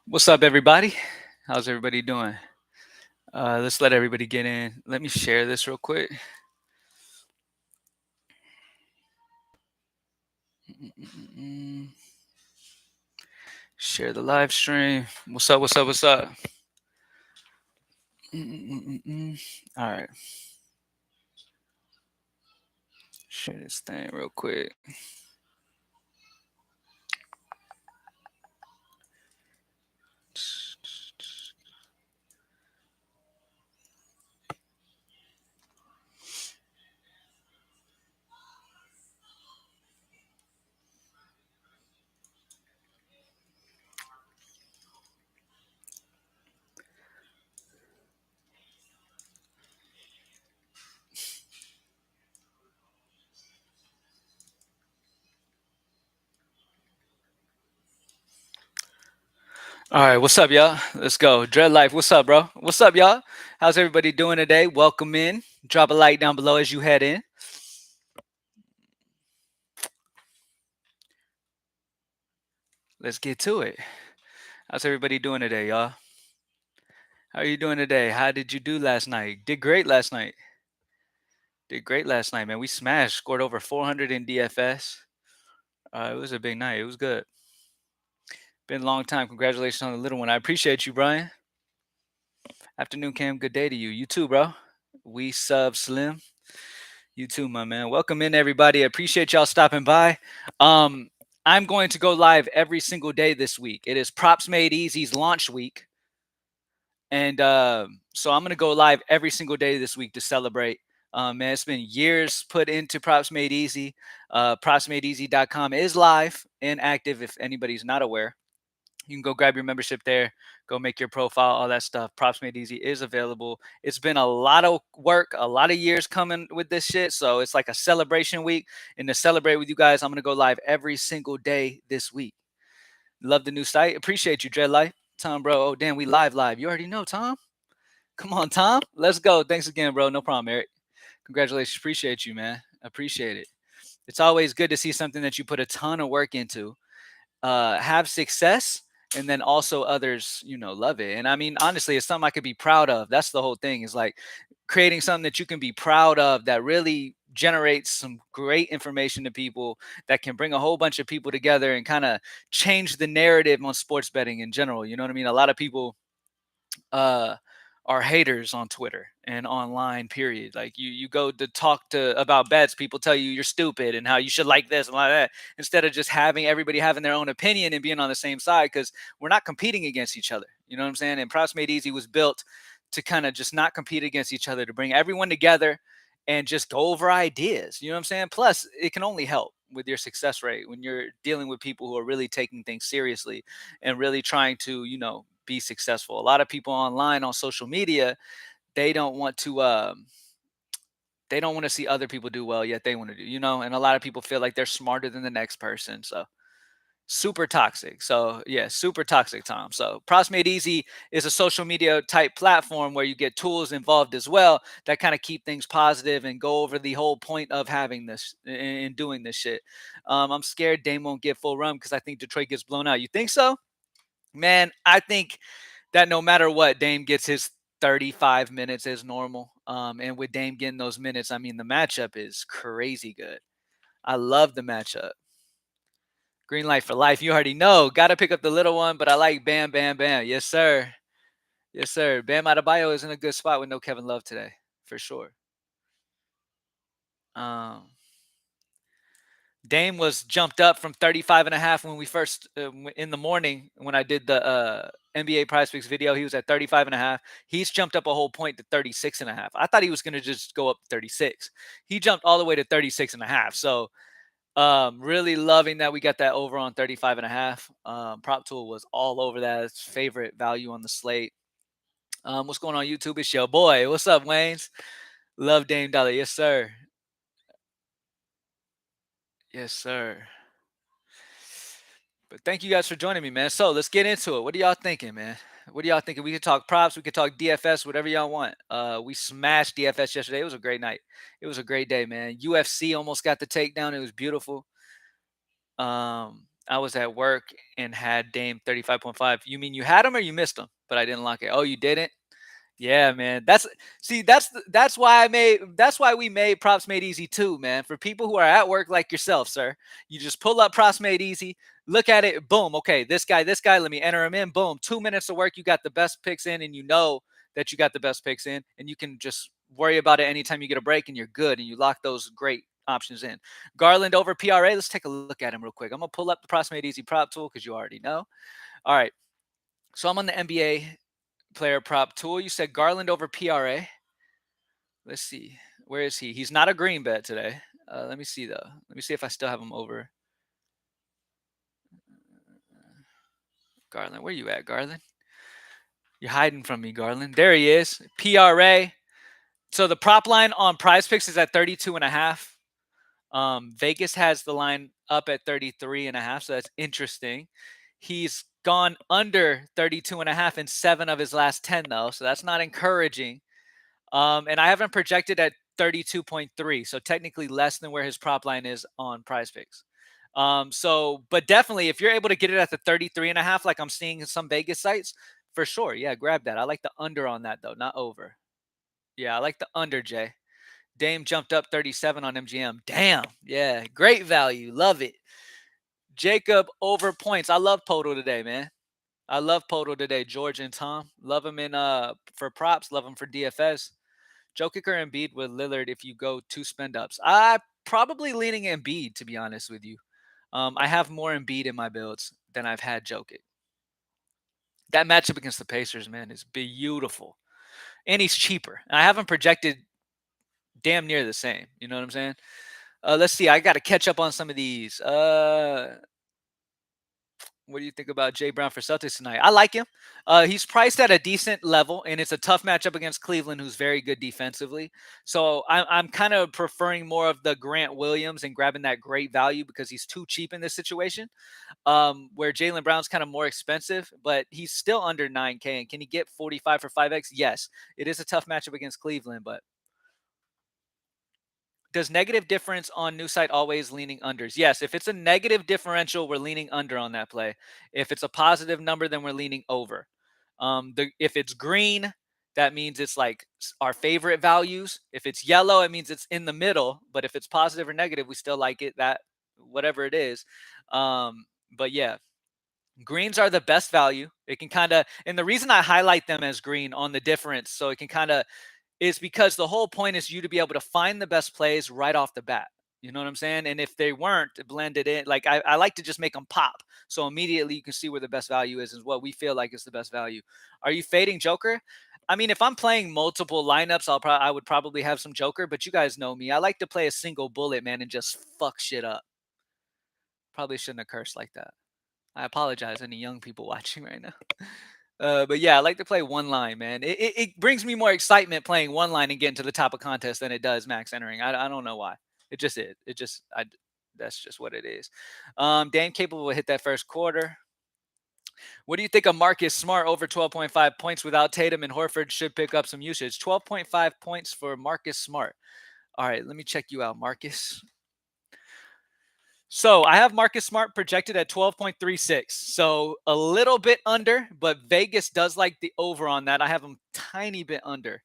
What's up, everybody? How's everybody doing? Let's let everybody get in. Let me share this real quick. Mm-mm-mm-mm. Share the live stream. What's up? What's up? What's up? Mm-mm-mm-mm. All right. Share this thing real quick. All right. What's up, y'all? Let's go. Dread Life. What's up, bro? What's up, y'all? How's everybody doing today? Welcome in. Drop a like down below as you head in. Let's get to it. How's everybody doing today, y'all? How are you doing today? How did you do last night? Did great last night. Did great last night, man. We smashed, scored over 400 in DFS. It was a big night. It was good. Been a long time. Congratulations on the little one. I appreciate you, Brian. Afternoon, Cam. Good day to you. You too, bro. We sub Slim. You too, my man. Welcome in, everybody. I appreciate y'all stopping by. I'm going to go live every single day this week. It is Props Made Easy's launch week. And so I'm going to go live every single day this week to celebrate. Man, it's been years put into Props Made Easy. PropsMadeEasy.com is live and active if anybody's not aware. You can go grab your membership there, go make your profile, all that stuff. Props Made Easy is available. It's been a lot of work, a lot of years coming with this shit. So it's like a celebration week. And to celebrate with you guys, I'm going to go live every single day this week. Love the new site. Appreciate you, Dread Life. Tom, bro. Oh, damn, we live. You already know, Tom. Come on, Tom. Let's go. Thanks again, bro. No problem, Eric. Congratulations. Appreciate you, man. Appreciate it. It's always good to see something that you put a ton of work into have success, and then also others, love it. And I mean, honestly, it's something I could be proud of. That's the whole thing, is like creating something that you can be proud of, that really generates some great information to people, that can bring a whole bunch of people together and kind of change the narrative on sports betting in general. You know what I mean? A lot of people uh are haters on Twitter and online, period. Like you go to talk to about bets, people tell you you're stupid and how you should like this and like that, instead of just having everybody having their own opinion and being on the same side, because we're not competing against each other. You know what I'm saying? And Props Made Easy was built to kind of just not compete against each other, to bring everyone together and just go over ideas. You know what I'm saying? Plus, it can only help with your success rate when you're dealing with people who are really taking things seriously and really trying to, be successful. A lot of people online on social media, they don't want to they don't want to see other people do well, yet they want to do, and a lot of people feel like they're smarter than the next person. So super toxic. So yeah, super toxic, Tom. So Props Made Easy is a social media type platform where you get tools involved as well that kind of keep things positive and go over the whole point of having this and doing this shit. I'm scared Dame won't get full run because I think Detroit gets blown out. You think so? Man, I think that no matter what, Dame gets his 35 minutes as normal. And with Dame getting those minutes, I mean, the matchup is crazy good. I love the matchup. Green light for life. You already know. Got to pick up the little one, but I like Bam, Bam, Bam. Yes, sir. Yes, sir. Bam Adebayo is in a good spot with no Kevin Love today, for sure. Um, Dame was jumped up from 35 and a half when we first in the morning when I did the NBA Prize Picks video. He was at 35 and a half. He's jumped up a whole point to 36 and a half. I thought he was going to just go up 36. He jumped all the way to 36 and a half. So really loving that we got that over on 35 and a half. Prop Tool was all over that. It's favorite value on the slate. What's going on YouTube? It's your boy. What's up, Waynes? Love Dame Dollar. Yes, sir. Yes, sir. But thank you guys for joining me, man. So let's get into it. What are y'all thinking, man? What are y'all thinking? We could talk props. We could talk DFS, whatever y'all want. We smashed DFS yesterday. It was a great night. It was a great day, man. UFC almost got the takedown. It was beautiful. I was at work and had Dame 35.5. You mean you had him or you missed him? But I didn't lock it. Oh, you didn't? Yeah, man. That's why that's why we made props made easy too, man. For people who are at work like yourself, sir. You just pull up props made easy, look at it, boom. Okay, this guy, let me enter him in. Boom. 2 minutes of work, you got the best picks in, and you know that you got the best picks in, and you can just worry about it anytime you get a break and you're good and you lock those great options in. Garland over PRA. Let's take a look at him real quick. I'm gonna pull up the props made easy prop tool because you already know. All right. So I'm on the NBA player prop tool. You said Garland over PRA. Let's see. Where is he? He's not a green bet today. Let me see, though. Let me see if I still have him over. Garland, where you at, Garland? You're hiding from me, Garland. There he is. PRA. So the prop line on Prize Picks is at 32.5. Vegas has the line up at 33.5. So that's interesting. He's gone under 32.5 in 7 of his last 10, though. So that's not encouraging. And I haven't projected at 32.3, so technically less than where his prop line is on Prize Picks. But definitely, if you're able to get it at the 33.5, like I'm seeing in some Vegas sites, for sure, yeah, grab that. I like the under on that though, not over. Yeah, I like the under, Jay. Dame jumped up 37 on MGM. Damn, yeah, great value, love it. Jacob over points. I love Poto today, man. I love Poto today. George and Tom, love him in for props, love him for DFS. Jokic or Embiid with Lillard if you go 2 spend ups. I probably leaning Embiid, to be honest with you. I have more Embiid in my builds than I've had Jokic. That matchup against the Pacers, man, is beautiful. And he's cheaper. And I haven't projected damn near the same. You know what I'm saying? Let's see. I got to catch up on some of these. What do you think about Jay Brown for Celtics tonight? I like him. He's priced at a decent level, and it's a tough matchup against Cleveland, who's very good defensively. So I'm kind of preferring more of the Grant Williams and grabbing that great value because he's too cheap in this situation. Where Jaylen Brown's kind of more expensive, but he's still under 9K. And can he get 45 for 5X? Yes. It is a tough matchup against Cleveland, but does negative difference on new site always leaning unders? Yes. If it's a negative differential, we're leaning under on that play. If it's a positive number, then we're leaning over. If it's green, that means it's like our favorite values. If it's yellow, it means it's in the middle. But if it's positive or negative, we still like it. That whatever it is. But yeah, greens are the best value. It can kind of, and the reason I highlight them as green on the difference, so it can kind of is because the whole point is you to be able to find the best plays right off the bat. You know what I'm saying? And if they weren't blended in, like I like to just make them pop. So immediately you can see where the best value is what we feel like is the best value. Are you fading Joker? I mean, if I'm playing multiple lineups, I would probably have some Joker, but you guys know me. I like to play a single bullet, man, and just fuck shit up. Probably shouldn't have cursed like that. I apologize, any young people watching right now. But yeah, I like to play one line, man. It brings me more excitement playing one line and getting to the top of contest than it does max entering. I don't know why. It just is. That's just what it is. Dame capable will hit that first quarter. What do you think of Marcus Smart over 12.5 points without Tatum and Horford should pick up some usage? 12.5 points for Marcus Smart. All right, let me check you out, Marcus. So I have Marcus Smart projected at 12.36. So a little bit under, but Vegas does like the over on that. I have him tiny bit under.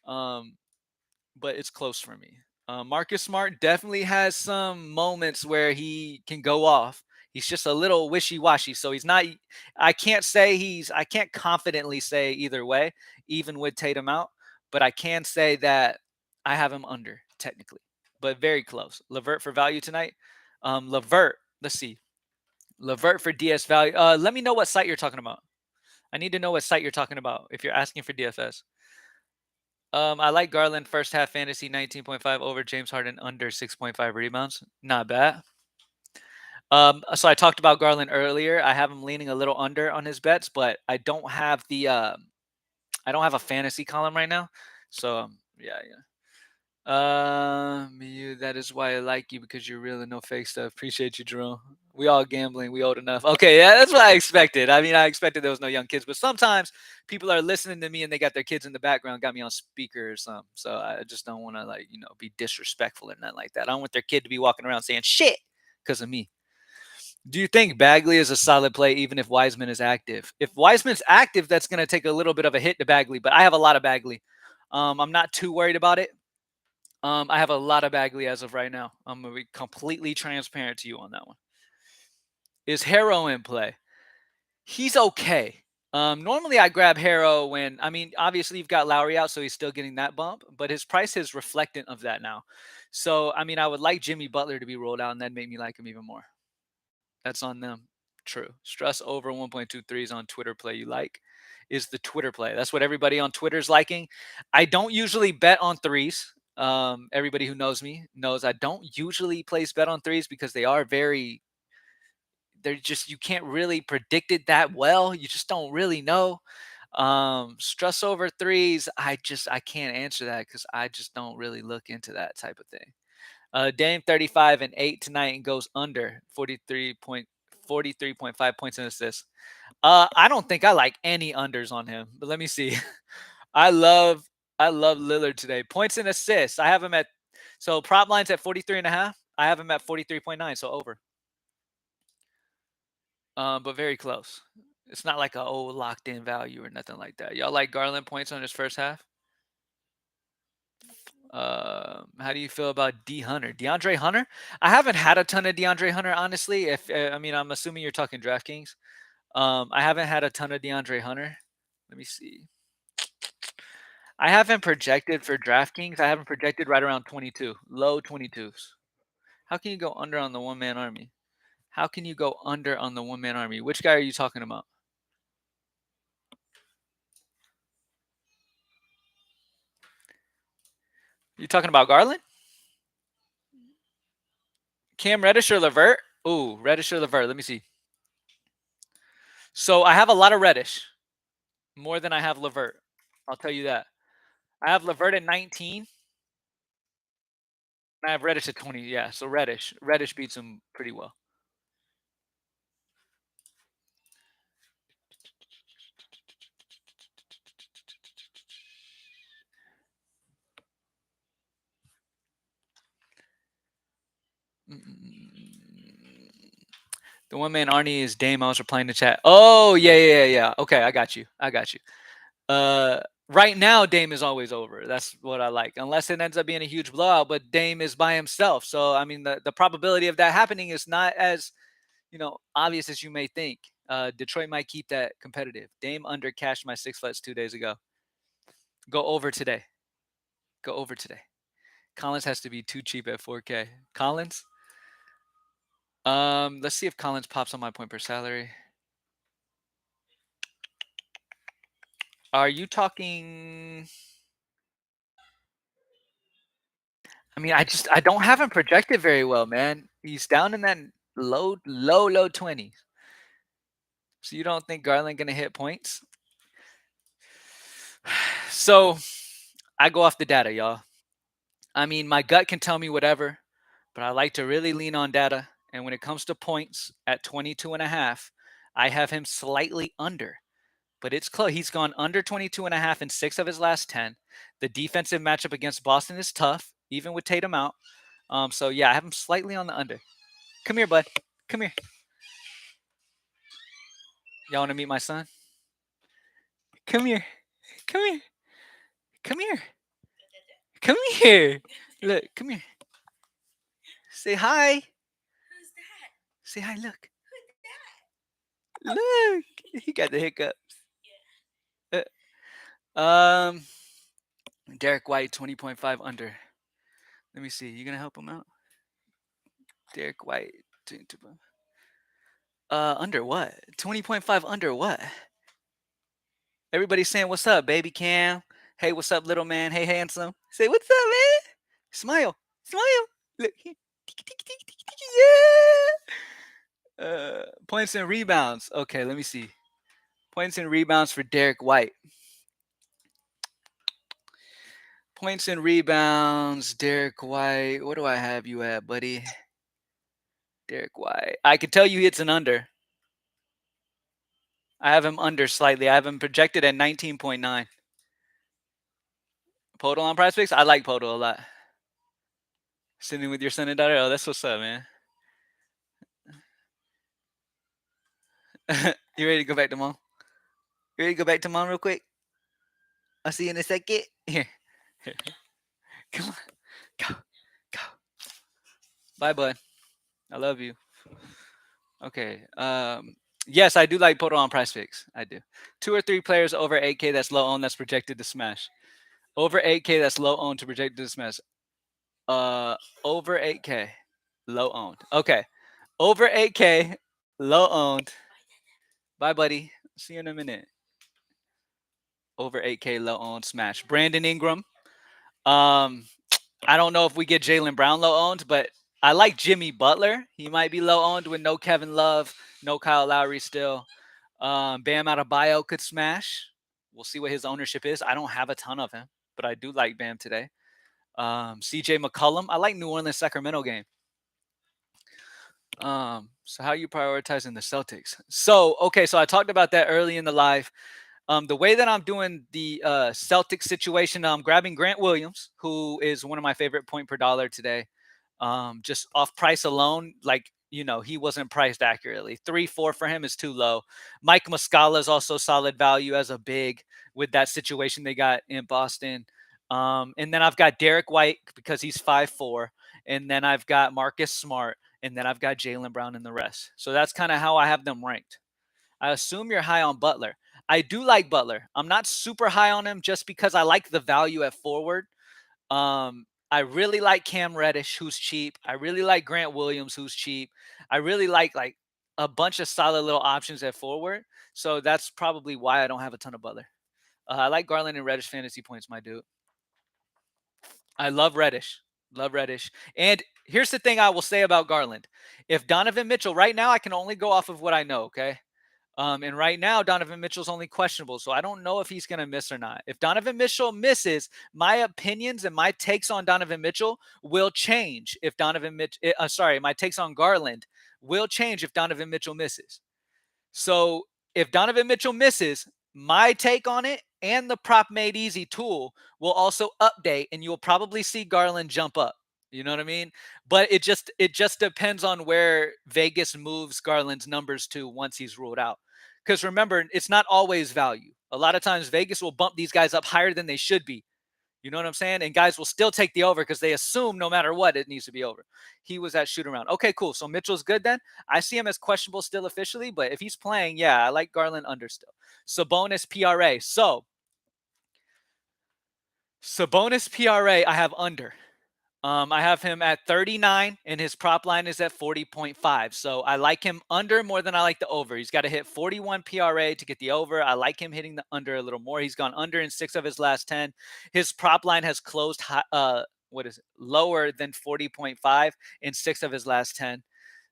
But it's close for me. Marcus Smart definitely has some moments where he can go off. He's just a little wishy-washy. So he's not I can't confidently say either way, even with Tatum out, but I can say that I have him under technically, but very close. Levert for value tonight. Levert, let's see. Levert for DS value. Let me know what site you're talking about. I need to know what site you're talking about if you're asking for DFS. I like Garland first half fantasy 19.5 over James Harden under 6.5 rebounds. Not bad. So I talked about Garland earlier. I have him leaning a little under on his bets, but I don't have I don't have a fantasy column right now. So yeah. That is why I like you because you're real and no fake stuff. Appreciate you, Jerome. We all gambling. We old enough. Okay, yeah, that's what I expected. I mean, I expected there was no young kids, but sometimes people are listening to me and they got their kids in the background, got me on speaker or something. So I just don't want to be disrespectful or nothing like that. I don't want their kid to be walking around saying shit because of me. Do you think Bagley is a solid play even if Wiseman is active? If Wiseman's active, that's going to take a little bit of a hit to Bagley, but I have a lot of Bagley. I'm not too worried about it. I have a lot of Bagley as of right now. I'm going to be completely transparent to you on that one. Is Harrow in play? He's okay. Normally I grab Harrow when, I mean, obviously you've got Lowry out, so he's still getting that bump, but his price is reflectant of that now. So, I mean, I would like Jimmy Butler to be rolled out and then make me like him even more. That's on them. True. Stress over 1.23s on Twitter play you like is the Twitter play. That's what everybody on Twitter is liking. I don't usually bet on threes. Everybody who knows me knows I don't usually place bet on threes because they are very, they're just, you can't really predict it that well. You just don't really know. Stress over threes, I can't answer that because I just don't really look into that type of thing. Dame 35 and 8 tonight and goes under 43.5 points and assists. I don't think I like any unders on him, but let me see. I love Lillard today. Points and assists. I have him at, so prop lines at 43.5. I have him at 43.9, so over. But very close. It's not like a locked in value or nothing like that. Y'all like Garland points on his first half? How do you feel about DeAndre Hunter? I haven't had a ton of DeAndre Hunter, honestly. If I mean, I'm assuming you're talking DraftKings. I haven't had a ton of DeAndre Hunter. Let me see. I haven't projected for DraftKings. I haven't projected right around 22, low 22s. How can you go under on the one man army? How can you go under on the one man army? Which guy are you talking about? You talking about Garland? Cam Reddish or Levert? Ooh, Reddish or Levert. Let me see. So I have a lot of Reddish, more than I have Levert. I'll tell you that. I have Levert at 19. And I have Reddish at 20. Yeah, so Reddish beats him pretty well. The one man Arnie is Dame. I was replying to chat. Oh yeah. Okay, I got you. Right now Dame is always over. That's what I like. Unless it ends up being a huge blowout, but Dame is by himself. So I mean the probability of that happening is not as, obvious as you may think. Detroit might keep that competitive. Dame under cashed my 6 flats 2 days ago. Go over today. Go over today. Collins has to be too cheap at 4K. Collins? Let's see if Collins pops on my point per salary. Are you talking? I mean, I don't have him projected very well, man. He's down in that low 20s. So you don't think Garland gonna hit points? So I go off the data, y'all. I mean, my gut can tell me whatever, but I like to really lean on data. And when it comes to points at 22.5, I have him slightly under. But it's close. He's gone under 22.5 in 6 of his last 10. The defensive matchup against Boston is tough, even with Tatum out. So yeah, I have him slightly on the under. Come here, bud. Come here. Y'all want to meet my son? Come here. Come here. Come here. Come here. Look, come here. Say hi. Who's that? Say hi, look. Who's that? Look. He got the hiccups. Yeah. Derek White, 20.5 under. Let me see. You gonna help him out? Derek White, under what? 20.5 under what? Everybody's saying, what's up, baby Cam? Hey, what's up, little man? Hey, handsome. Say, what's up, man? Smile. Smile. Look. Yeah. Points and rebounds. Okay, let me see. Points and rebounds for Derek White. Points and rebounds, Derek White. What do I have you at, buddy? Derek White. I can tell you it's an under. I have him under slightly. I have him projected at 19.9. Podol on Prize Picks? I like Podol a lot. Sitting with your son and daughter? Oh, that's what's up, man. You ready to go back to mom? You ready to go back to mom real quick? I'll see you in a second. Here. Here. Come on. Go. Go. Bye, bud. I love you. Okay. Yes, I do like Poto on Price Picks. I do. 2 or 3 players over 8K that's low owned that's projected to smash. Over 8K that's low owned to projected to smash. Over 8K, low owned. Okay. Over 8K, low owned. Bye, buddy. See you in a minute. Over 8K, low owned smash. Brandon Ingram. Um, I don't know if we get Jaylen Brown low owned, but I like Jimmy Butler. He might be low owned with no Kevin Love, no Kyle Lowry still. Bam Adebayo could smash. We'll see what his ownership is. I don't have a ton of him, but I do like Bam today. CJ McCollum. I like New Orleans Sacramento game. So how are you prioritizing the Celtics? So I talked about that early in the live. The way that I'm doing the Celtics situation, I'm grabbing Grant Williams, who is one of my favorite point per dollar today. Just off price alone, like, he wasn't priced accurately. 3-4 for him is too low. Mike Muscala is also solid value as a big with that situation they got in Boston. And then I've got Derek White because he's 5'4", and then I've got Marcus Smart, and then I've got Jaylen Brown and the rest. So that's kind of how I have them ranked. I assume you're high on Butler. I do like Butler. I'm not super high on him just because I like the value at forward. I really like Cam Reddish, who's cheap. I really like Grant Williams, who's cheap. I really like a bunch of solid little options at forward. So that's probably why I don't have a ton of Butler. I like Garland and Reddish fantasy points, my dude. I love Reddish. Love Reddish. And here's the thing I will say about Garland. If Donovan Mitchell, right now I can only go off of what I know, okay? And right now, Donovan Mitchell's only questionable, so I don't know if he's going to miss or not. If Donovan Mitchell misses, my opinions and my takes on Donovan Mitchell will change. If my takes on Garland will change if Donovan Mitchell misses. So if Donovan Mitchell misses, my take on it and the Prop Made Easy tool will also update, and you'll probably see Garland jump up. You know what I mean? But it just depends on where Vegas moves Garland's numbers to once he's ruled out. Because remember, it's not always value. A lot of times Vegas will bump these guys up higher than they should be. You know what I'm saying? And guys will still take the over because they assume no matter what, it needs to be over. He was at shoot around. Okay, cool. So Mitchell's good then. I see him as questionable still officially, but if he's playing, yeah, I like Garland under still. Sabonis PRA. So Sabonis PRA, I have under. I have him at 39, and his prop line is at 40.5. So I like him under more than I like the over. He's got to hit 41 PRA to get the over. I like him hitting the under a little more. He's gone under in 6 of his last 10. His prop line has closed lower than 40.5 in 6 of his last 10.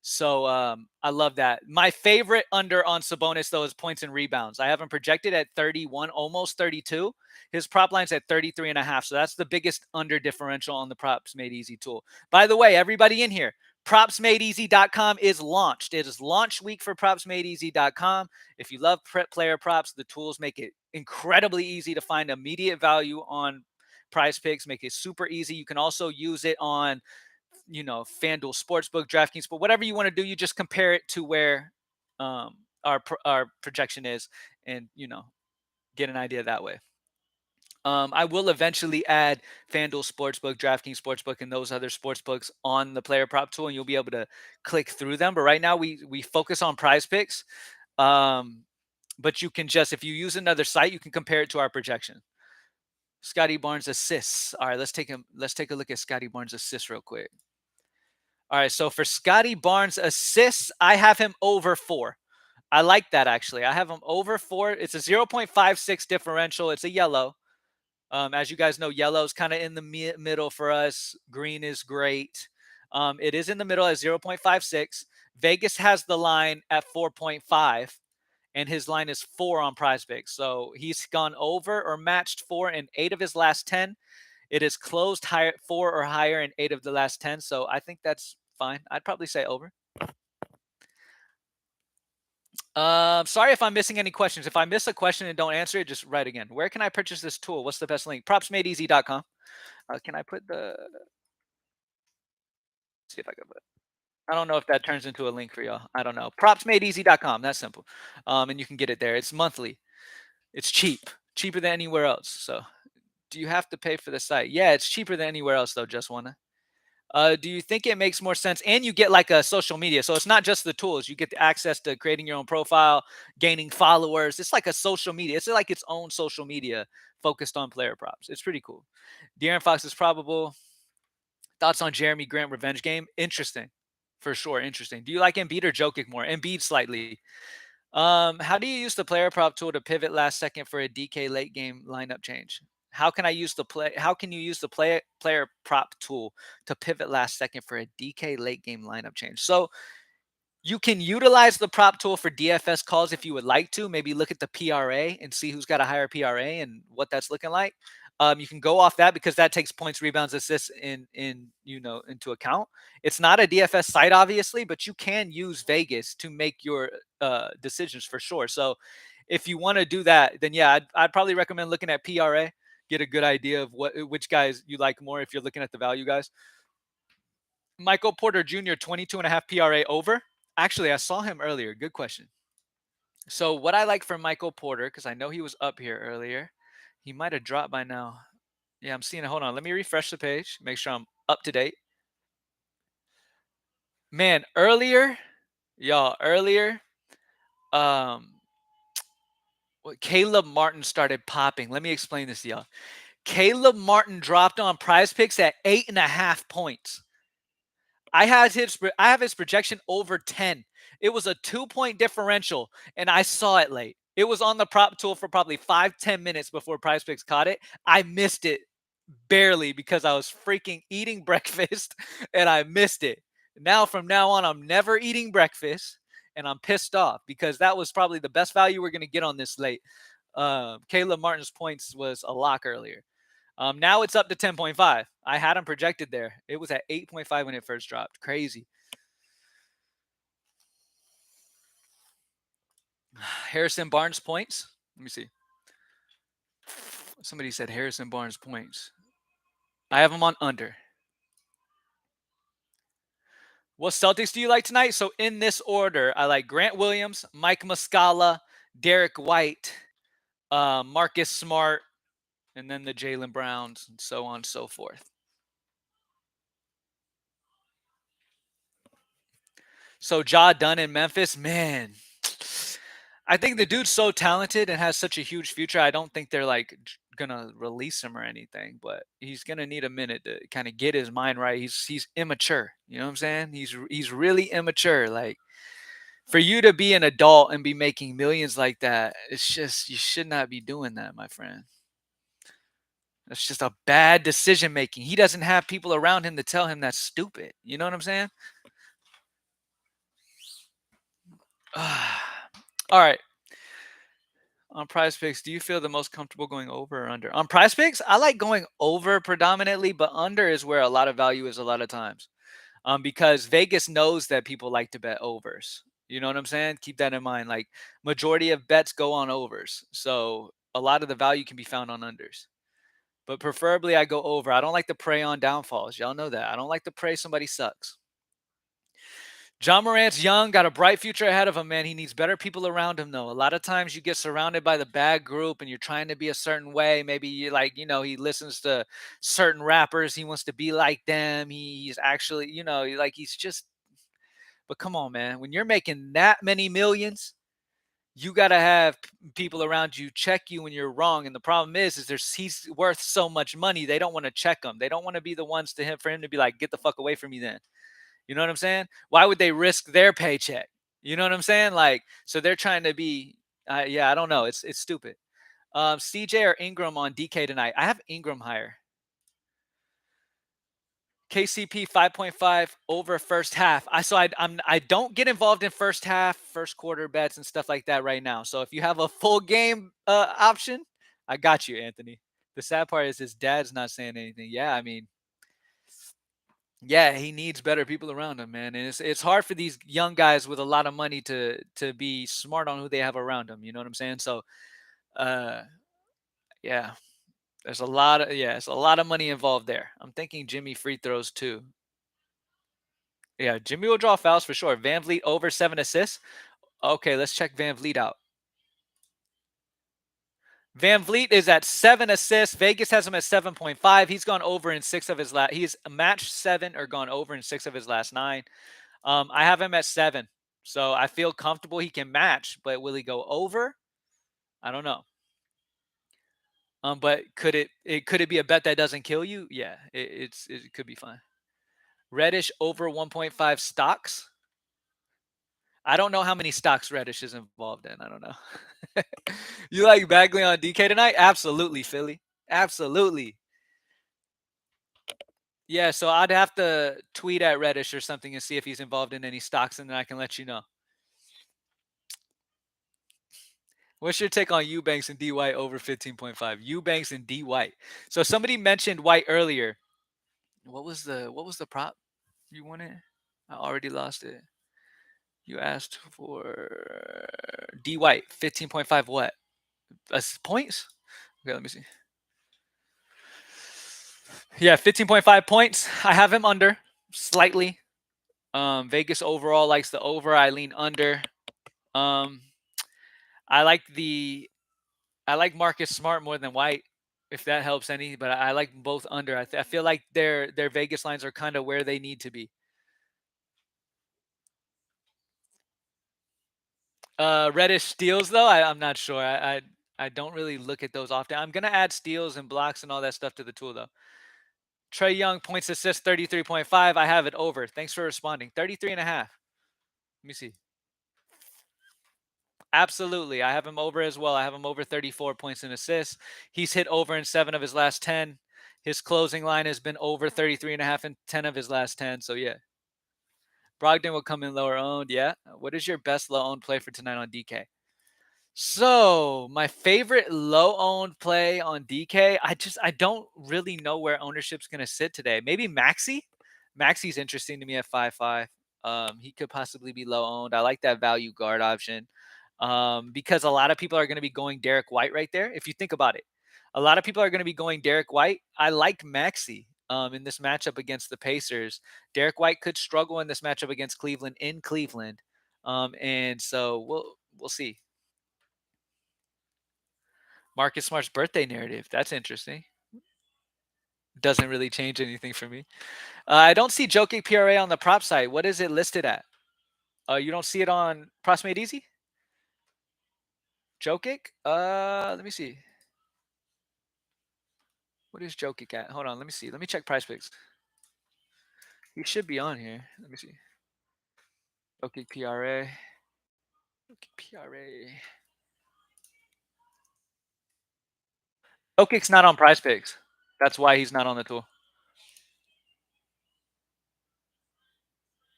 So I love that. My favorite under on Sabonis, though, is points and rebounds. I have him projected at 31, almost 32. His prop line's at 33.5. So that's the biggest under differential on the Props Made Easy tool. By the way, everybody in here, propsmadeeasy.com is launched. It is launch week for propsmadeeasy.com. If you love player props, the tools make it incredibly easy to find immediate value on Prize Picks, make it super easy. You can also use it on FanDuel Sportsbook, Draftkings, but whatever you want to do, you just compare it to where our projection is, and get an idea that way. I will eventually add FanDuel Sportsbook, DraftKings Sportsbook, and those other sportsbooks on the player prop tool, and you'll be able to click through them. But right now, we focus on Prize Picks. But you can if you use another site, you can compare it to our projection. Scotty Barnes assists. All right, let's take a look at Scotty Barnes assists real quick. All right, so for Scotty Barnes assists, I have him over 4. I like that, actually. I have him over 4. It's a 0.56 differential. It's a yellow. As you guys know, yellow is kind of in the middle for us. Green is great. It is in the middle at 0.56. Vegas has the line at 4.5, and his line is 4 on PrizePicks. So he's gone over or matched 4 in 8 of his last 10. It is closed 4 or higher in 8 of the last 10. So I think that's fine. I'd probably say over. Sorry if I'm missing any questions. If I miss a question and don't answer it, just write again. Where can I purchase this tool? What's the best link? Propsmadeeasy.com. Can I put the... See if I can put... I don't know if that turns into a link for y'all. I don't know. Propsmadeeasy.com. That's simple. And you can get it there. It's monthly. It's cheap, cheaper than anywhere else. So, do you have to pay for the site? Yeah, it's cheaper than anywhere else though. Just wanna. Do you think it makes more sense? And you get like a social media. So it's not just the tools. You get the access to creating your own profile, gaining followers. It's like a social media. It's like its own social media focused on player props. It's pretty cool. De'Aaron Fox is probable. Thoughts on Jeremy Grant revenge game? Interesting. For sure. Interesting. Do you like Embiid or Jokic more? Embiid slightly. How do you use the player prop tool to pivot last second for a DK late game lineup change? How can I use the play? How can you use the player prop tool to pivot last second for a DK late game lineup change? So you can utilize the prop tool for DFS calls if you would like to. Maybe look at the PRA and see who's got a higher PRA and what that's looking like. You can go off that because that takes points, rebounds, assists into account. It's not a DFS site, obviously, but you can use Vegas to make your decisions for sure. So if you want to do that, then yeah, I'd probably recommend looking at PRA, get a good idea of which guys you like more if you're looking at the value guys. Michael Porter Jr., 22.5 PRA over. Actually, I saw him earlier. Good question. So, what I like from Michael Porter, because I know he was up here earlier, he might have dropped by now. Yeah, I'm seeing it. Hold on. Let me refresh the page, make sure I'm up to date. Man, earlier, um, Caleb Martin started popping. Let me explain this to y'all. Caleb Martin dropped on prize picks at 8.5 points. I have his projection over 10. It was a 2-point differential, and I saw it late. It was on the prop tool for probably 5-10 minutes before Prize Picks caught it. I missed it barely because I was freaking eating breakfast and I missed it. Now from now on, I'm never eating breakfast, and I'm pissed off because that was probably the best value we're gonna get on this late. Caleb Martin's points was a lock earlier. Now it's up to 10.5. I had him projected there. It was at 8.5 when it first dropped. Crazy. Harrison Barnes points. Let me see. Somebody said Harrison Barnes points. I have him on under. What Celtics do you like tonight? So in this order, I like Grant Williams, Mike Muscala, Derek White, Marcus Smart, and then the Jaylen Browns, and so on and so forth. So Ja Dunn in Memphis, man. I think the dude's so talented and has such a huge future. I don't think they're like gonna release him or anything, but he's gonna need a minute to kind of get his mind right. He's immature. You know what I'm saying? He's really immature. Like for you to be an adult and be making millions like that, it's just you should not be doing that, my friend. That's just a bad decision making. He doesn't have people around him to tell him that's stupid. You know what I'm saying? All right. On prize picks, do you feel the most comfortable going over or under? On prize picks, I like going over predominantly, but under is where a lot of value is a lot of times. Because Vegas knows that people like to bet overs. You know what I'm saying? Keep that in mind. Like majority of bets go on overs. So a lot of the value can be found on unders. But preferably I go over. I don't like to prey on downfalls. Y'all know that. I don't like to prey somebody sucks. John Morant's young, got a bright future ahead of him, man. He needs better people around him, though. A lot of times you get surrounded by the bad group and you're trying to be a certain way. Maybe you he listens to certain rappers. He wants to be like them. He's actually, he's just, but come on, man. When you're making that many millions, you got to have people around you check you when you're wrong. And the problem is he's worth so much money. They don't want to check him. They don't want to be the ones for him to be like, get the fuck away from me then. You know what I'm saying? Why would they risk their paycheck? You know what I'm saying? Like, so they're trying to be, I don't know. It's stupid. CJ or Ingram on DK tonight? I have Ingram higher. KCP 5.5 over first half. I don't get involved in first half, first quarter bets and stuff like that right now. So if you have a full game option, I got you, Anthony. The sad part is his dad's not saying anything. Yeah, I mean, yeah, he needs better people around him, man. And it's hard for these young guys with a lot of money to be smart on who they have around them. You know what I'm saying? So, uh, yeah, it's a lot of money involved there. I'm thinking Jimmy free throws too. Yeah, Jimmy will draw fouls for sure. Van Vliet over 7 assists. Okay, let's check Van Vliet out. Van Vliet is at 7 assists. Vegas has him at 7.5. He's gone over in 6 of his last. He's matched 7 or gone over in 6 of his last 9. I have him at 7. So I feel comfortable he can match, but will he go over? I don't know. But could it be a bet that doesn't kill you? Yeah, it could be fine. Reddish over 1.5 stocks. I don't know how many stocks Reddish is involved in. I don't know. You like Bagley on DK tonight? Absolutely, Philly. Absolutely. Yeah, so I'd have to tweet at Reddish or something and see if he's involved in any stocks, and then I can let you know. What's your take on Eubanks and D White over 15.5? Eubanks and D White. So somebody mentioned White earlier. What was the prop you wanted? I already lost it. You asked for D White 15.5 what? Points? Okay, let me see. Yeah, 15.5 points. I have him under slightly. Vegas overall likes the over. I lean under. I like Marcus Smart more than White, if that helps any. But I like both under. I feel like their Vegas lines are kind of where they need to be. Reddish steals though, I'm not sure. I don't really look at those often. I'm gonna add steals and blocks and all that stuff to the tool though. Trae Young points assist 33.5. I have it over. Thanks for responding. 33.5. Let me see. Absolutely. I have him over as well. I have him over 34 points and assists. He's hit over in 7 of his last 10. His closing line has been over 33.5 in 10 of his last 10. So yeah. Brogdon will come in lower owned. Yeah. What is your best low owned play for tonight on DK? So my favorite low owned play on DK, I don't really know where ownership's gonna sit today. Maybe Maxi. Maxi's interesting to me at 5.5. He could possibly be low owned. I like that value guard option. Because a lot of people are going to be going Derek White right there. If you think about it, a lot of people are going to be going Derek White. I like Maxi in this matchup against the Pacers. Derek White could struggle in this matchup against Cleveland in Cleveland. And so we'll see. Marcus Smart's birthday narrative. That's interesting. Doesn't really change anything for me. I don't see Jokic PRA on the prop site. What is it listed at? You don't see it on Props Made Easy? Jokic? Let me see. What is Jokic at? Hold on, let me see. Let me check Price Picks. He should be on here. Let me see. Jokic PRA. Jokic PRA. Jokic's not on Price Picks. That's why he's not on the tool.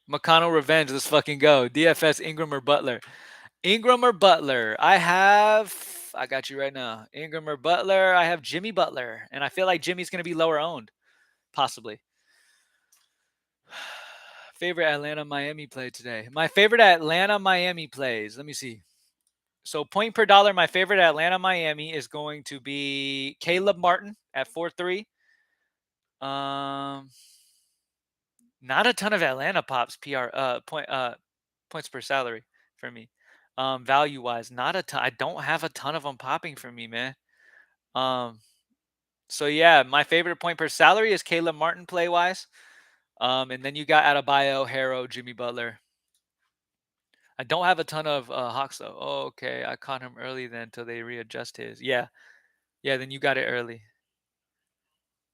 McConnell Revenge. Let's fucking go. DFS Ingram or Butler? Ingram or Butler? I got you right now. Ingram or Butler? I have Jimmy Butler. And I feel like Jimmy's going to be lower owned. Possibly. Favorite Atlanta Miami play today? My favorite Atlanta Miami plays. Let me see. So point per dollar, my favorite Atlanta Miami is going to be Caleb Martin at 4.3. Not a ton of Atlanta pops points per salary for me. Value wise, not a ton. I don't have a ton of them popping for me, man. So yeah, my favorite point per salary is Caleb Martin play wise. And then you got Adebayo, Harrow, Jimmy Butler. I don't have a ton of Hawks though. Oh, okay, I caught him early then until they readjust his. Yeah, then you got it early.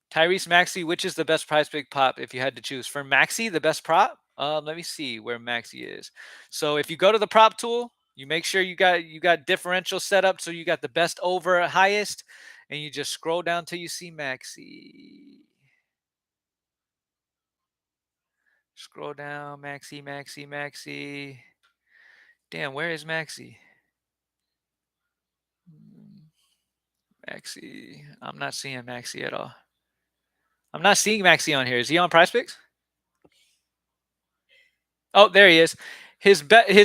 Tyrese Maxey, which is the best prize pick pop if you had to choose? For Maxey, the best prop? Let me see where Maxey is. So if you go to the prop tool, you make sure you got differential set up so you got the best over highest, and you just scroll down till you see Maxey. Scroll down, Maxey. Damn, where is Maxey? Maxey. I'm not seeing Maxey at all. I'm not seeing Maxey on here. Is he on Prize Picks? Oh, there he is. His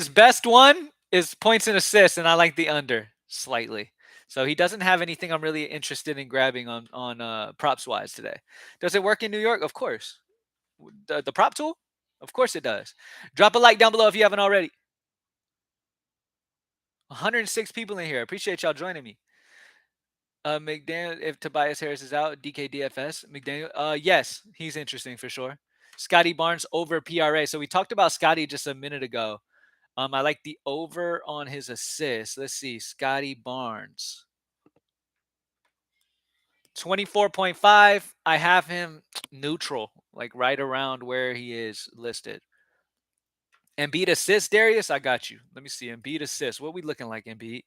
best one is points and assists, and I like the under slightly. So he doesn't have anything I'm really interested in grabbing on props wise today. Does it work in New York? Of course. The prop tool? Of course it does. Drop a like down below if you haven't already. 106 people in here. Appreciate y'all joining me. McDaniel, if Tobias Harris is out, DKDFS. McDaniel, yes, he's interesting for sure. Scotty Barnes over PRA. So we talked about Scotty just a minute ago. I like the over on his assists. Let's see, Scotty Barnes. 24.5. I have him neutral, like right around where he is listed. Embiid assists, Darius. I got you. Let me see. Embiid assists. What we looking like, Embiid?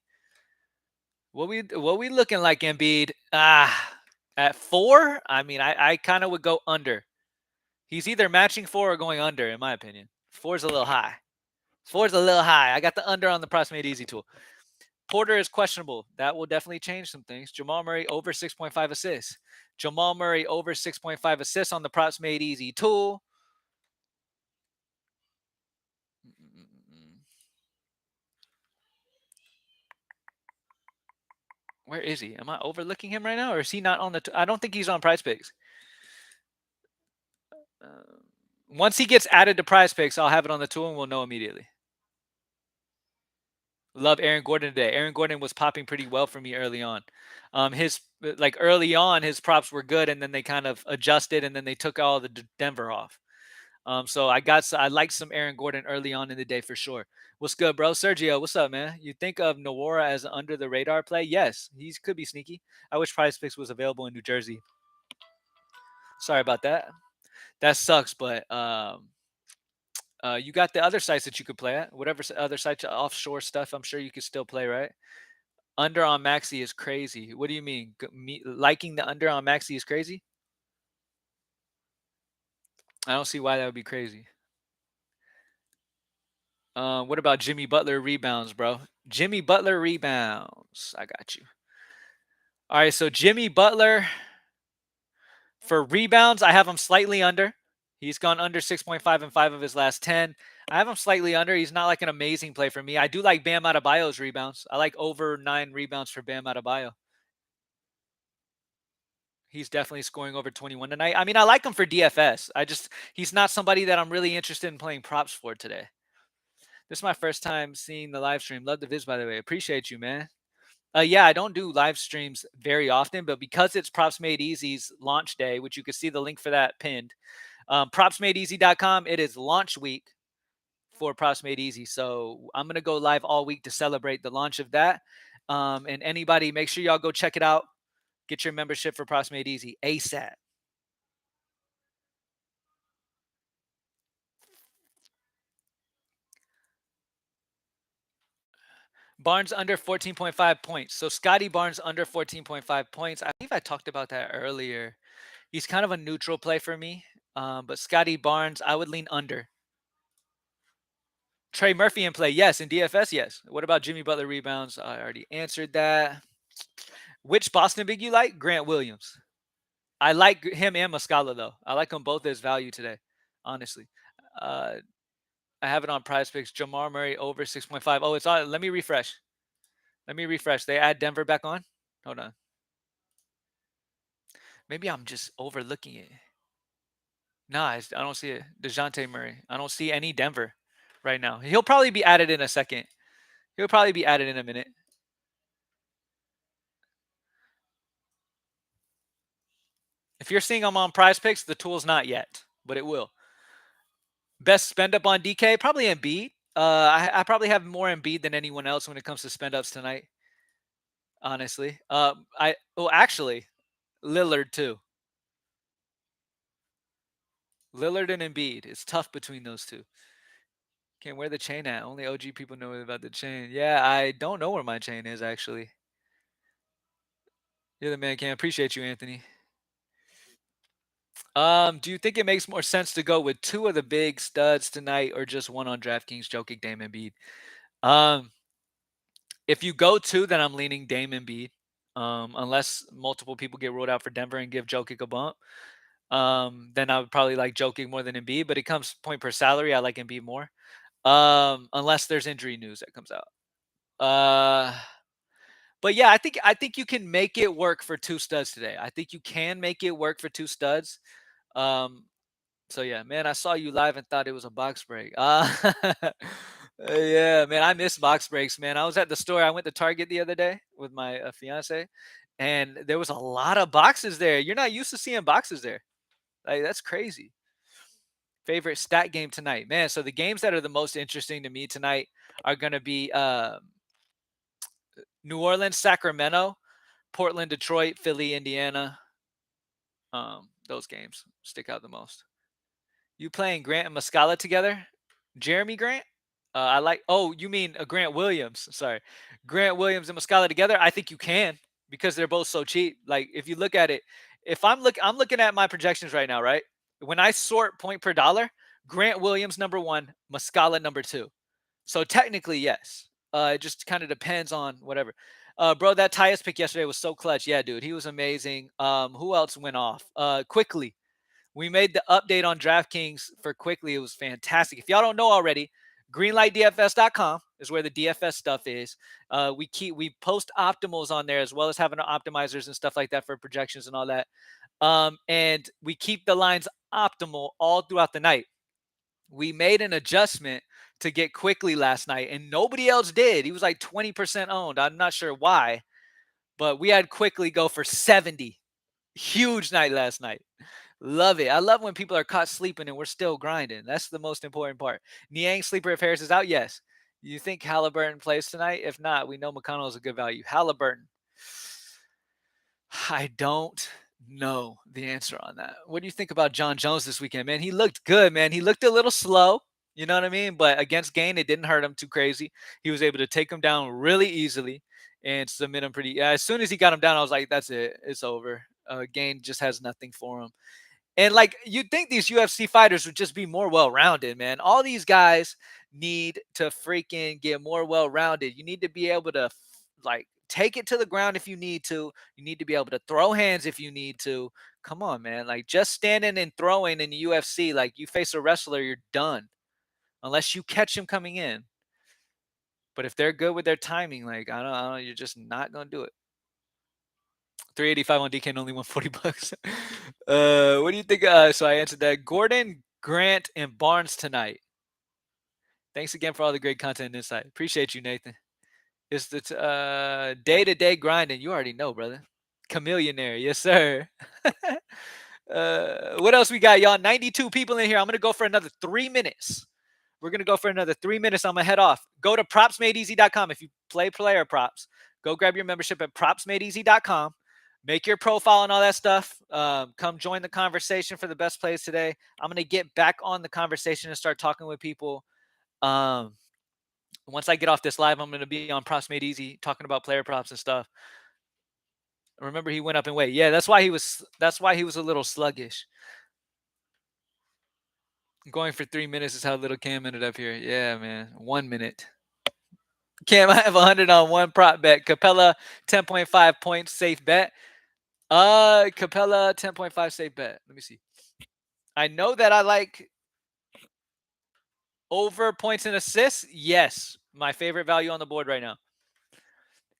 What we looking like, Embiid? At 4. I mean, I kind of would go under. He's either matching 4 or going under, in my opinion. 4's a little high. 4's a little high. I got the under on the Props Made Easy tool. Porter is questionable. That will definitely change some things. Jamal Murray over 6.5 assists. Jamal Murray over 6.5 assists on the Props Made Easy tool. Where is he? Am I overlooking him right now, or is he not on the? I don't think he's on Prize Picks. Once he gets added to Prize Picks, I'll have it on the tool and we'll know immediately. Love Aaron Gordon today. Aaron Gordon was popping pretty well for me early on. His early on, his props were good, and then they kind of adjusted, and then they took all the Denver off. So I liked some Aaron Gordon early on in the day for sure. What's good, bro? Sergio, what's up, man? You think of Nwora as an under the radar play? Yes, he could be sneaky. I wish Prize Picks was available in New Jersey. Sorry about that. That sucks, but you got the other sites that you could play at. Whatever other sites, offshore stuff, I'm sure you could still play, right? Under on Maxi is crazy. What do you mean? Liking the under on Maxi is crazy? I don't see why that would be crazy. What about Jimmy Butler rebounds, bro? Jimmy Butler rebounds. I got you. All right, so Jimmy Butler for rebounds, I have him slightly under. He's gone under 6.5 in 5 of his last 10. I have him slightly under. He's not like an amazing play for me. I do like Bam Adebayo's rebounds. I like over 9 rebounds for Bam Adebayo. He's definitely scoring over 21 tonight. I mean, I like him for DFS. He's not somebody that I'm really interested in playing props for today. This is my first time seeing the live stream. Love the vids, by the way. Appreciate you, man. Yeah, I don't do live streams very often, but because it's Props Made Easy's launch day, which you can see the link for that pinned, propsmadeeasy.com, it is launch week for Props Made Easy. So I'm going to go live all week to celebrate the launch of that. And anybody, make sure y'all go check it out. Get your membership for Props Made Easy ASAP. Barnes under 14.5 points. So Scotty Barnes under 14.5 points. I believe I talked about that earlier. He's kind of a neutral play for me. But Scotty Barnes, I would lean under. Trey Murphy in play, yes. In DFS, yes. What about Jimmy Butler rebounds? I already answered that. Which Boston big you like? Grant Williams. I like him and Muscala, though. I like them both as value today, honestly. I have it on Prize Picks. Jamal Murray over 6.5. Oh, it's on. Let me refresh. They add Denver back on. Hold on. Maybe I'm just overlooking it. Nah, I don't see it. DeJounte Murray. I don't see any Denver right now. He'll probably be added in a second. He'll probably be added in a minute. If you're seeing him on Prize Picks, the tool's not yet, but it will. Best spend up on DK? Probably Embiid. I probably have more Embiid than anyone else when it comes to spend ups tonight. Honestly, actually, Lillard too. Lillard and Embiid. It's tough between those two. Can't wear the chain at. Only OG people know about the chain. Yeah, I don't know where my chain is actually. You're the man, Cam. Appreciate you, Anthony. Do you think it makes more sense to go with 2 of the big studs tonight or just one on DraftKings, Jokic, Dame, Embiid? If you go 2, then I'm leaning Dame, Embiid. Unless multiple people get ruled out for Denver and give Jokic a bump. Then I would probably like Jokic more than Embiid, but it comes point per salary. I like Embiid more. Unless there's injury news that comes out. But yeah, I think you can make it work for 2 studs today. I think you can make it work for 2 studs. So yeah, man, I saw you live and thought it was a box break. Yeah, man, I miss box breaks, man. I was at the store. I went to Target the other day with my fiance, and there was a lot of boxes there. You're not used to seeing boxes there. Like that's crazy. Favorite stat game tonight, man. So the games that are the most interesting to me tonight are going to be New Orleans, Sacramento, Portland, Detroit, Philly, Indiana. Those games stick out the most. You playing Grant and Muscala together? Jeremy Grant? I like. Oh, you mean Grant Williams? Sorry, Grant Williams and Muscala together. I think you can because they're both so cheap. Like if you look at it, if I'm looking at my projections right now, right? When I sort point per dollar, Grant Williams number one, Muscala number two. So technically, yes. It just kind of depends on whatever. Bro, that Tyus pick yesterday was so clutch. Yeah, dude, he was amazing. Who else went off? Quickly. We made the update on DraftKings for Quickly. It was fantastic. If y'all don't know already, greenlightdfs.com is where the DFS stuff is. We post optimals on there as well as having optimizers and stuff like that for projections and all that. And we keep the lines optimal all throughout the night. We made an adjustment to get Quickly last night, and nobody else did. He was like 20% owned. I'm not sure why, but we had Quickly go for 70. Huge night last night. Love it. I love when people are caught sleeping and we're still grinding. That's the most important part. Niang sleeper if Harris is out. Yes. You think Halliburton plays tonight? If not, we know McConnell is a good value. Halliburton. I don't know the answer on that. What do you think about John Jones this weekend, man? He looked good, man. He looked a little slow. You know what I mean? But against Gain, it didn't hurt him too crazy. He was able to take him down really easily and submit him pretty. As soon as he got him down, I was like, that's it. It's over. Gain just has nothing for him. And like you'd think these UFC fighters would just be more well-rounded, man. All these guys need to freaking get more well-rounded. You need to be able to like take it to the ground if you need to. You need to be able to throw hands if you need to. Come on, man. Like just standing and throwing in the UFC, like you face a wrestler, you're done. Unless you catch him coming in. But if they're good with their timing, like I don't you're just not gonna do it. 385 on DK and only 140 bucks. What do you think? So I answered that. Gordon, Grant, and Barnes tonight. Thanks again for all the great content and insight. Appreciate you, Nathan. It's the day-to-day grinding. You already know, brother. Chameleonaire. Yes, sir. What else we got, y'all? 92 people in here. I'm going to go for another 3 minutes. We're going to go for another 3 minutes. I'm going to head off. Go to propsmadeeasy.com. If you play player props, go grab your membership at propsmadeeasy.com. Make your profile and all that stuff. Come join the conversation for the best plays today. I'm going to get back on the conversation and start talking with people. Once I get off this live, I'm going to be on Props Made Easy talking about player props and stuff. Remember, he went up in weight. Yeah, that's why he was a little sluggish. Going for 3 minutes is how little Cam ended up here. Yeah, man. 1 minute. Cam, I have 100 on one prop bet. Capella, 10.5 points, safe bet. Capella, 10.5 safe bet. Let me see. I know that I like over points and assists. Yes, my favorite value on the board right now.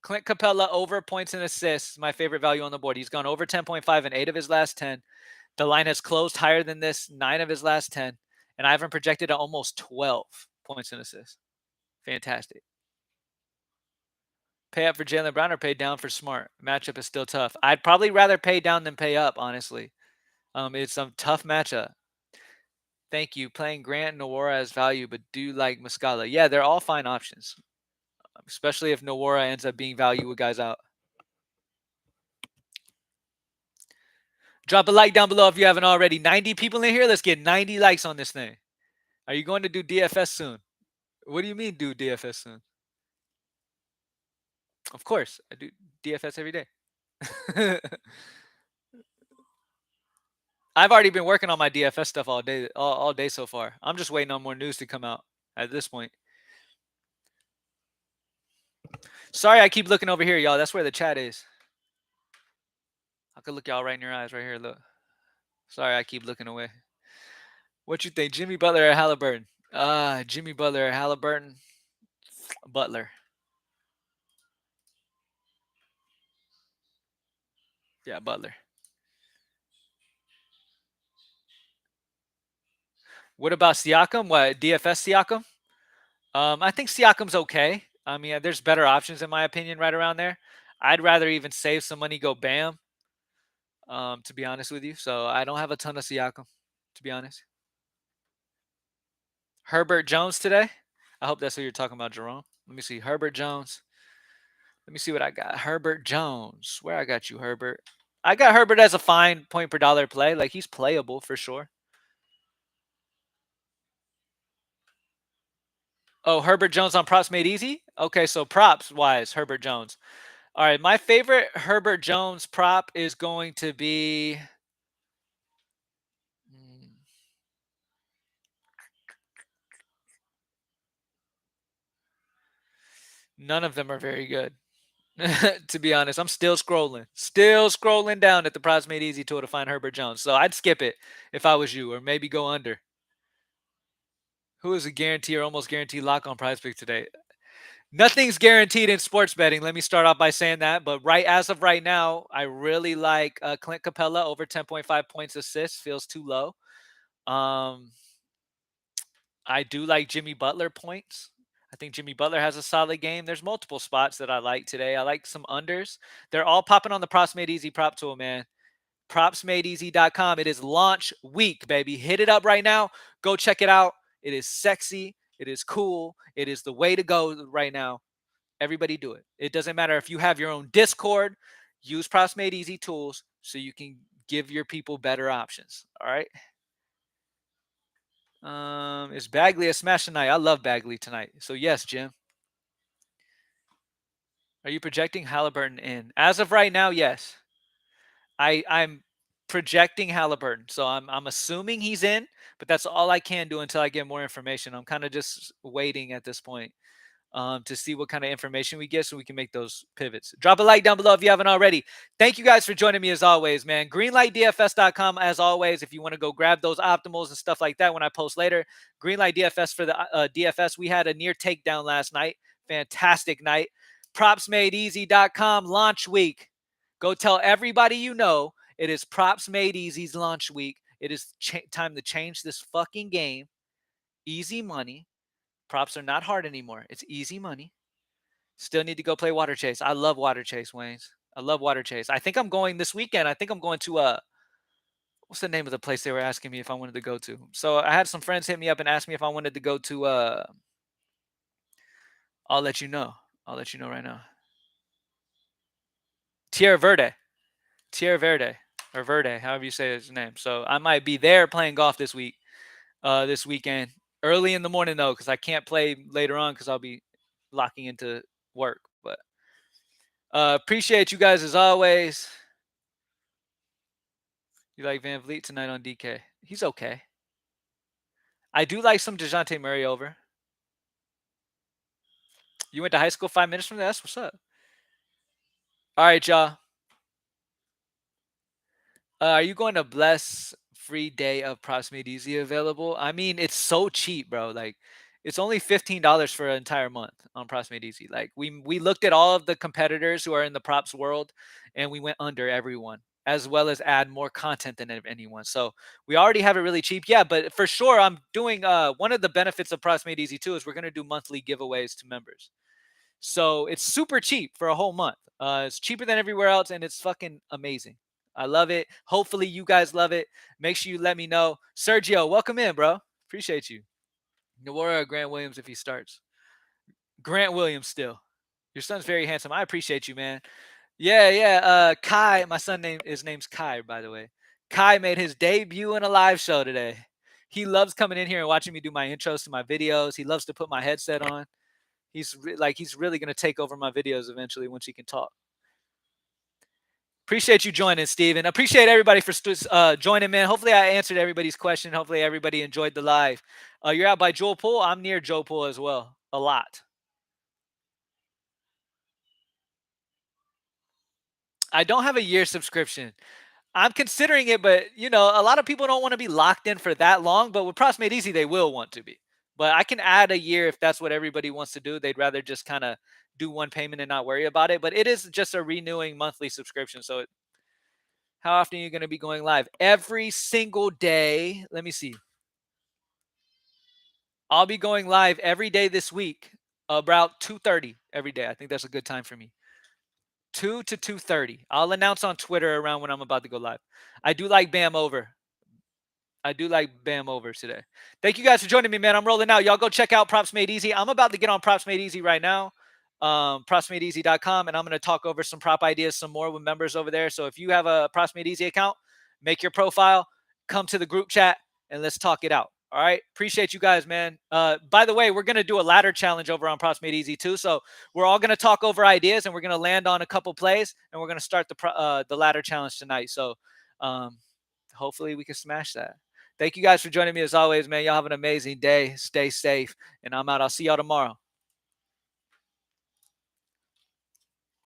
Clint Capella over points and assists, my favorite value on the board. He's gone over 10.5 in 8 of his last 10. The line has closed higher than this 9 of his last 10. And I haven't projected at almost 12 points and assists. Fantastic. Pay up for Jaylen Brown or pay down for Smart? Matchup is still tough. I'd probably rather pay down than pay up, honestly. It's a tough matchup. Thank you. Playing Grant and Nowara as value, but do like Muscala. Yeah, they're all fine options, especially if Nowara ends up being value with guys out. Drop a like down below if you haven't already. 90 people in here. Let's get 90 likes on this thing. Are you going to do DFS soon? What do you mean do DFS soon? Of course, I do DFS every day. I've already been working on my DFS stuff all day so far. I'm just waiting on more news to come out at this point. Sorry, I keep looking over here, y'all. That's where the chat is. I could look y'all right in your eyes right here. Look. Sorry, I keep looking away. What you think, Jimmy Butler or Halliburton? Jimmy Butler or Halliburton? Butler. Yeah, Butler. What about Siakam? What DFS Siakam? I think Siakam's okay. I mean, there's better options in my opinion, right around there. I'd rather even save some money, go Bam. To be honest with you, so I don't have a ton of Siakam. To be honest, Herbert Jones today. I hope that's what you're talking about, Jerome. Let me see. Herbert Jones. Let me see what I got. Herbert Jones. Where I got you, Herbert? I got Herbert as a fine point per dollar play. Like he's playable for sure. Oh, Herbert Jones on props made easy? Okay, so props wise, Herbert Jones. All right, my favorite Herbert Jones prop is going to be none of them are very good. To be honest, I'm still scrolling down at the props made easy tool to find Herbert Jones. So I'd skip it if I was you, or maybe go under. Who is a guarantee or almost guaranteed lock on prize pick today? Nothing's guaranteed in sports betting. Let me start off by saying that. But as of right now, I really like Clint Capella over 10.5 points assists. Feels too low. I do like Jimmy Butler points. I think Jimmy Butler has a solid game. There's multiple spots that I like today. I like some unders. They're all popping on the Props Made Easy prop tool, man. PropsMadeEasy.com. It is launch week, baby. Hit it up right now. Go check it out. It is sexy. It is cool. It is the way to go right now. Everybody do it. It doesn't matter if you have your own Discord. Use Props Made Easy tools so you can give your people better options. All right. Is Bagley a smash tonight? I love Bagley tonight. So yes, Jim. Are you projecting Halliburton in? As of right now, yes. I'm projecting Halliburton. So I'm assuming he's in, but that's all I can do until I get more information. I'm kind of just waiting at this point. To see what kind of information we get so we can make those pivots. Drop a like down below if you haven't already. Thank you guys for joining me as always, man. Greenlightdfs.com as always if you want to go grab those optimals and stuff like that when I post later. Greenlight DFS for the DFS. We had a near takedown last night. Fantastic night. Propsmadeeasy.com launch week. Go tell everybody you know it is Props Made Easy's launch week. It is time to change this fucking game. Easy money. Props are not hard anymore. It's easy money. Still need to go play Water Chase. I love Water Chase, Waynes. I love Water Chase. I think I'm going this weekend. I think I'm going to what's the name of the place they were asking me if I wanted to go to? So I had some friends hit me up and ask me if I wanted to go to I'll let you know. I'll let you know right now. Tierra Verde. Tierra Verde. Or Verde, however you say his name. So I might be there playing golf this weekend. Early in the morning though, because I can't play later on because I'll be locking into work. But appreciate you guys as always. You like Van Vliet tonight on DK? He's okay. I do like some DeJounte Murray over. You went to high school 5 minutes from there? That's what's up. All right, y'all. Are you going to bless free day of Props Made Easy available? I mean, it's so cheap, bro. Like, it's only $15 for an entire month on Props Made Easy. Like, we looked at all of the competitors who are in the props world, and we went under everyone, as well as add more content than anyone. So we already have it really cheap. Yeah, but for sure, I'm doing one of the benefits of Props Made Easy too is we're gonna do monthly giveaways to members. So it's super cheap for a whole month. It's cheaper than everywhere else, and it's fucking amazing. I love it. Hopefully you guys love it. Make sure you let me know. Sergio, welcome in, bro. Appreciate you. Nawara or Grant Williams if he starts. Grant Williams still. Your son's very handsome. I appreciate you, man. Yeah. Kai, my son his name's Kai, by the way. Kai made his debut in a live show today. He loves coming in here and watching me do my intros to my videos. He loves to put my headset on. He's really gonna take over my videos eventually once he can talk. Appreciate you joining, Steven. Appreciate everybody for joining, man. Hopefully I answered everybody's question. Hopefully everybody enjoyed the live. You're out by Joel Pool. I'm near Joel Pool as well. A lot. I don't have a year subscription. I'm considering it, but a lot of people don't want to be locked in for that long. But with Props Made Easy, they will want to be. But I can add a year if that's what everybody wants to do. They'd rather just kind of do one payment and not worry about it. But it is just a renewing monthly subscription. So how often are you going to be going live? Every single day. Let me see. I'll be going live every day this week about 2:30 every day. I think that's a good time for me. 2 to 2:30. I'll announce on Twitter around when I'm about to go live. I do like Bam over. I do like Bam over today. Thank you guys for joining me, man. I'm rolling out. Y'all go check out Props Made Easy. I'm about to get on Props Made Easy right now, propsmadeeasy.com, and I'm going to talk over some prop ideas some more with members over there. So if you have a Props Made Easy account, make your profile, come to the group chat, and let's talk it out. All right. Appreciate you guys, man. By the way, we're going to do a ladder challenge over on Props Made Easy too. So we're all going to talk over ideas, and we're going to land on a couple plays, and we're going to start the ladder challenge tonight. So hopefully we can smash that. Thank you guys for joining me as always, man. Y'all have an amazing day. Stay safe, and I'm out. I'll see y'all tomorrow.